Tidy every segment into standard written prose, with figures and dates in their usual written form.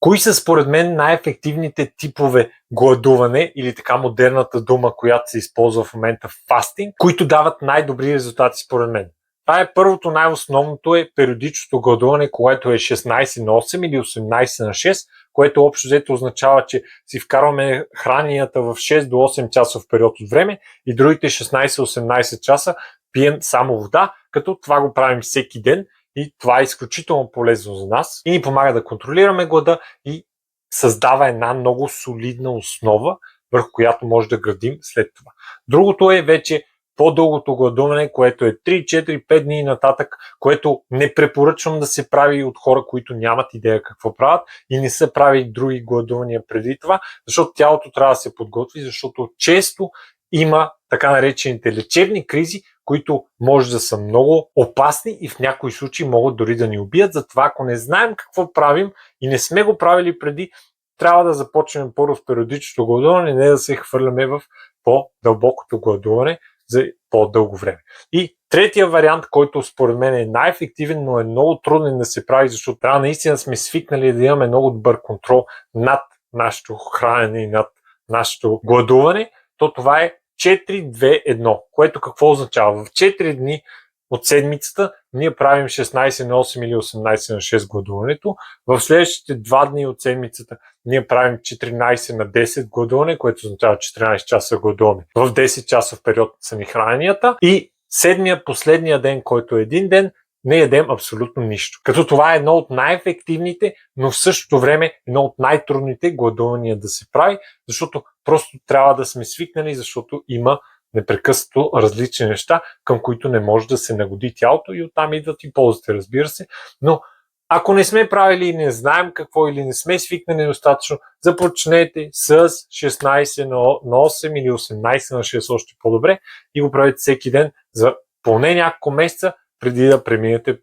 Кои са според мен най-ефективните типове гладуване или така модерната дума, която се използва в момента фастинг, които дават най-добри резултати според мен? Това е първото, най-основното е периодичното гладуване, което е 16 на 8 или 18 на 6, което общо взето означава, че си вкарваме храненията в 6 до 8 часов период от време и другите 16-18 часа пием само вода, като това го правим всеки ден и това е изключително полезно за нас и ни помага да контролираме глада и създава една много солидна основа, върху която може да градим след това. Другото е вече по-дългото гладуване, което е 3, 4, 5 дни нататък, което не препоръчвам да се прави от хора, които нямат идея какво правят и не са правили други гладувания преди това, защото тялото трябва да се подготви, защото често има така наречените лечебни кризи, които може да са много опасни и в някои случаи могат дори да ни убият. Затова, ако не знаем какво правим и не сме го правили преди, трябва да започнем първо с периодичното гладуване, не да се хвърляме в по-дълбокото гладуване за по-дълго време. И третия вариант, който според мен е най-ефективен, но е много труден да се прави, защото трябва наистина сме свикнали да имаме много добър контрол над нашето хранене и над нашето гладуване, то това е 4-2-1, което какво означава? В 4 дни от седмицата ние правим 16 на 8 или 18 на 6 гладуването. В следващите 2 дни от седмицата ние правим 14 на 10 гладуване, което означава 14 часа гладуване. В 10 часов период са ни храненията и седмия, последния ден, който е един ден, не ядем абсолютно нищо. Като това е едно от най-ефективните, но в същото време едно от най-трудните гладувания да се прави, защото просто трябва да сме свикнали, защото има непрекъснато различни неща, към които не може да се нагоди тялото и оттам идват и ползите, разбира се. Но ако не сме правили и не знаем какво или не сме свикнали достатъчно, започнете с 16 на 8 или 18 на 6 още по-добре и го правите всеки ден за поне няколко месеца, преди да преминете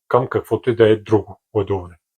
към каквото и да е друго гладуване.